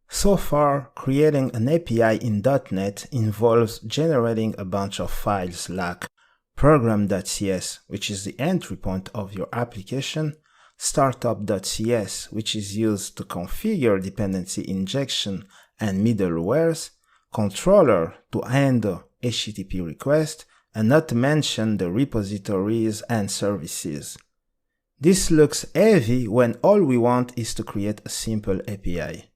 So far, creating an API in .NET involves generating a bunch of files like program.cs, which is the entry point of your application, startup.cs, which is used to configure dependency injection and middlewares, controller to handle HTTP requests, and not to mention the repositories and services. This looks heavy when all we want is to create a simple API.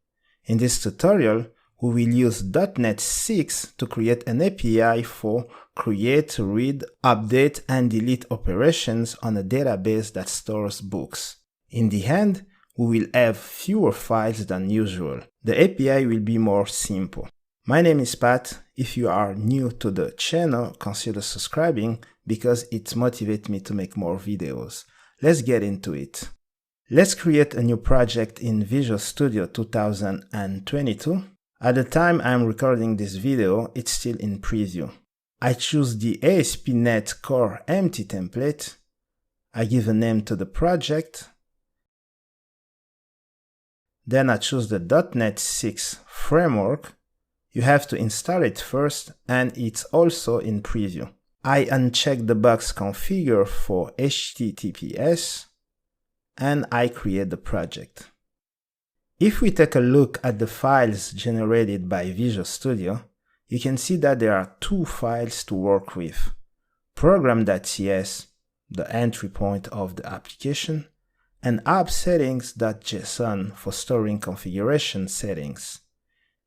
In this tutorial, we will use .NET 6 to create an API for create, read, update, and delete operations on a database that stores books. In the end, we will have fewer files than usual. The API will be more simple. My name is Pat. If you are new to the channel, consider subscribing because it motivates me to make more videos. Let's get into it. Let's create a new project in Visual Studio 2022. At the time I'm recording this video, it's still in preview. I choose the ASP.NET Core empty template. I give a name to the project. Then I choose the .NET 6 framework. You have to install it first, and it's also in preview. I uncheck the box configure for HTTPS, and I create the project. If we take a look at the files generated by Visual Studio, you can see that there are two files to work with. Program.cs, the entry point of the application, and appsettings.json for storing configuration settings.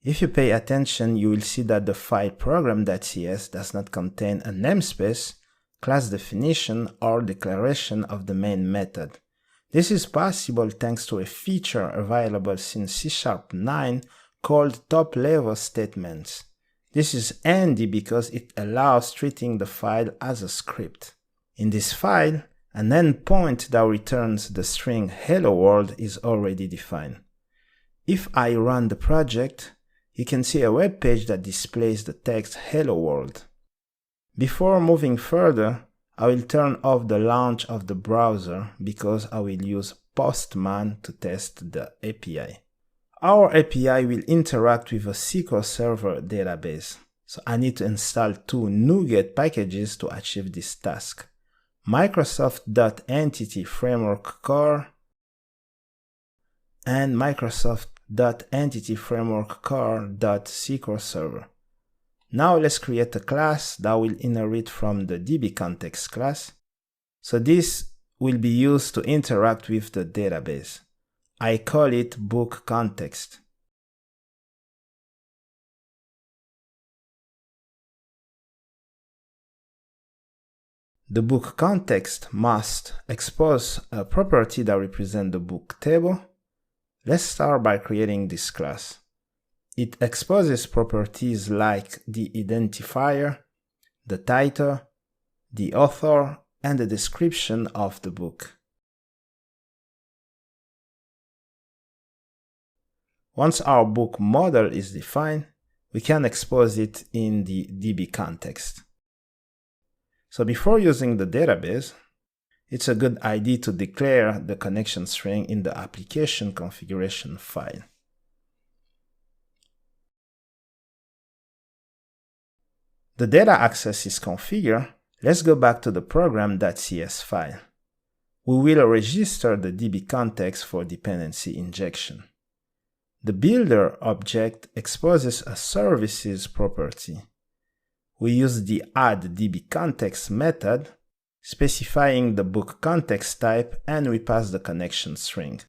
If you pay attention, you will see that the file program.cs does not contain a namespace, class definition, or declaration of the main method. This is possible thanks to a feature available since C#9 called top-level statements. This is handy because it allows treating the file as a script. In this file, an endpoint that returns the string hello world is already defined. If I run the project, you can see a web page that displays the text hello world. Before moving further, I will turn off the launch of the browser because I will use Postman to test the API. Our API will interact with a SQL Server database, so I need to install two NuGet packages to achieve this task. Microsoft.Entity Framework Core and Microsoft.Entity Framework Core.SQL Server. Now let's create a class that will inherit from the DBContext class. So this will be used to interact with the database. I call it bookContext. The bookContext must expose a property that represents the book table. Let's start by creating this class. It exposes properties like the identifier, the title, the author, and the description of the book. Once our book model is defined, we can expose it in the DB context. So before using the database, it's a good idea to declare the connection string in the application configuration file. The data access is configured. Let's go back to the program.cs file. We will register the DB context for dependency injection. The builder object exposes a services property. We use the addDBContext method, specifying the book context type, and we pass the connection string.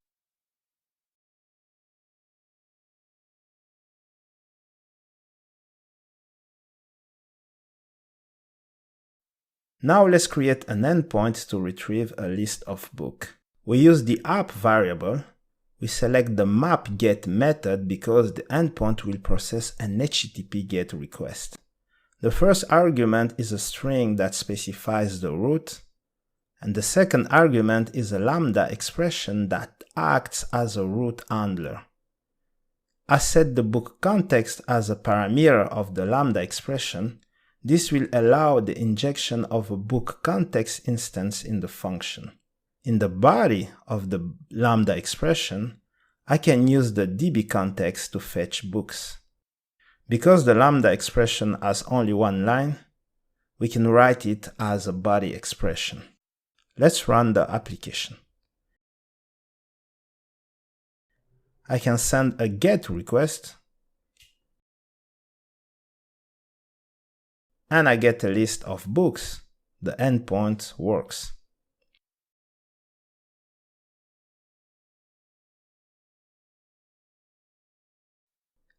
Now let's create an endpoint to retrieve a list of books. We use the app variable. We select the mapGet method because the endpoint will process an HTTP GET request. The first argument is a string that specifies the route, and the second argument is a lambda expression that acts as a route handler. I set the book context as a parameter of the lambda expression. This will allow the injection of a book context instance in the function. In the body of the lambda expression, I can use the DB context to fetch books. Because the lambda expression has only one line, we can write it as a body expression. Let's run the application. I can send a GET request, and I get a list of books. The endpoint works.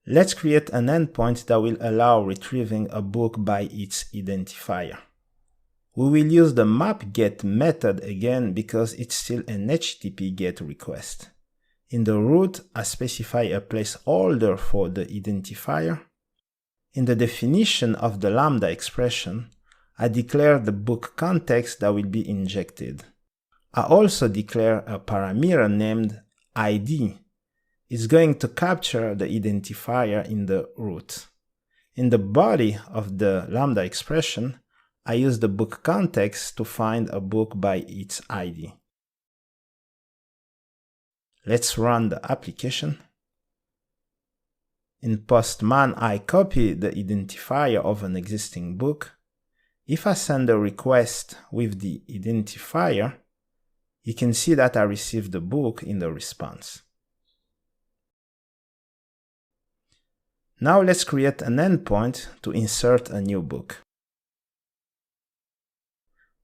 Let's create an endpoint that will allow retrieving a book by its identifier. We will use the mapGet method again because it's still an HTTP GET request. In the root, I specify a placeholder for the identifier. In the definition of the lambda expression, I declare the book context that will be injected. I also declare a parameter named ID. It's going to capture the identifier in the root. In the body of the lambda expression, I use the book context to find a book by its ID. Let's run the application. In Postman, I copy the identifier of an existing book. If I send a request with the identifier, you can see that I received the book in the response. Now let's create an endpoint to insert a new book.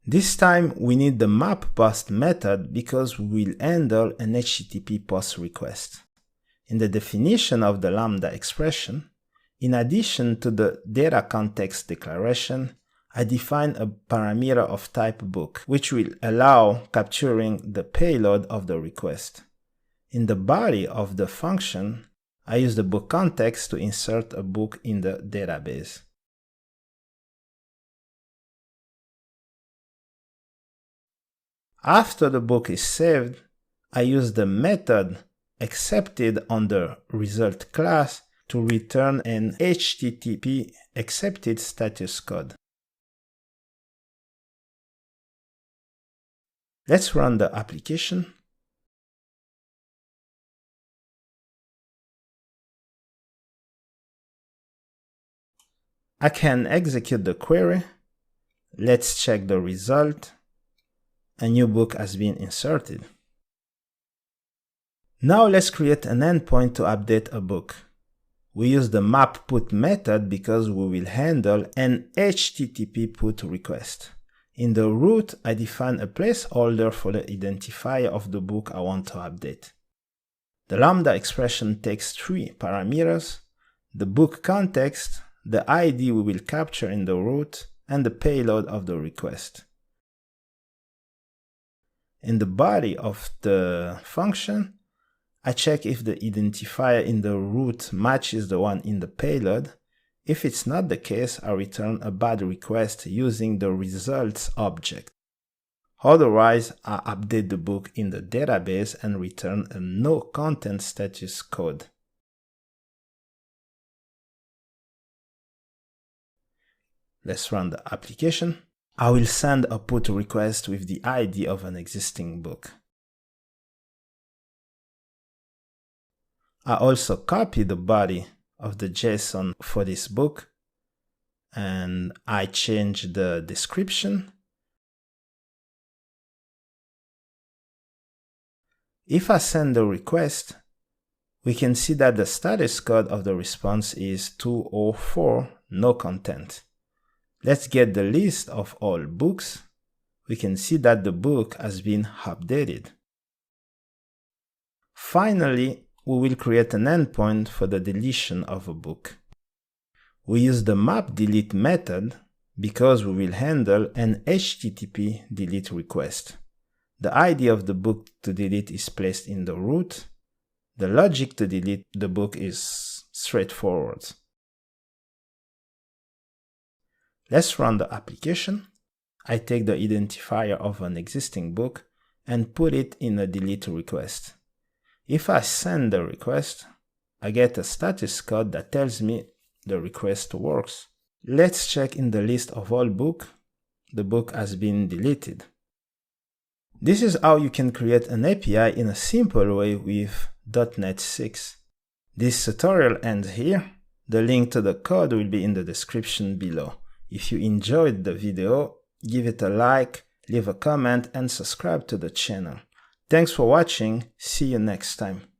This time we need the mapPost method because we will handle an HTTP POST request. In the definition of the lambda expression, in addition to the data context declaration, I define a parameter of type book, which will allow capturing the payload of the request. In the body of the function, I use the book context to insert a book in the database. After the book is saved, I use the method accepted on the result class to return an HTTP accepted status code. Let's run the application. I can execute the query. Let's check the result. A new book has been inserted. Now let's create an endpoint to update a book. We use the mapPut method because we will handle an HTTP put request. In the root, I define a placeholder for the identifier of the book I want to update. The lambda expression takes three parameters: the book context, the ID we will capture in the root, and the payload of the request. In the body of the function, I check if the identifier in the root matches the one in the payload. If it's not the case, I return a bad request using the results object. Otherwise, I update the book in the database and return a no content status code. Let's run the application. I will send a put request with the ID of an existing book. I also copy the body of the JSON for this book, and I change the description. If I send the request, we can see that the status code of the response is 204, no content. Let's get the list of all books. We can see that the book has been updated. Finally, we will create an endpoint for the deletion of a book. We use the mapDelete method because we will handle an HTTP delete request. The ID of the book to delete is placed in the root. The logic to delete the book is straightforward. Let's run the application. I take the identifier of an existing book and put it in a delete request. If I send the request, I get a status code that tells me the request works. Let's check in the list of all books. The book has been deleted. This is how you can create an API in a simple way with .NET 6. This tutorial ends here. The link to the code will be in the description below. If you enjoyed the video, give it a like, leave a comment and subscribe to the channel. Thanks for watching. See you next time.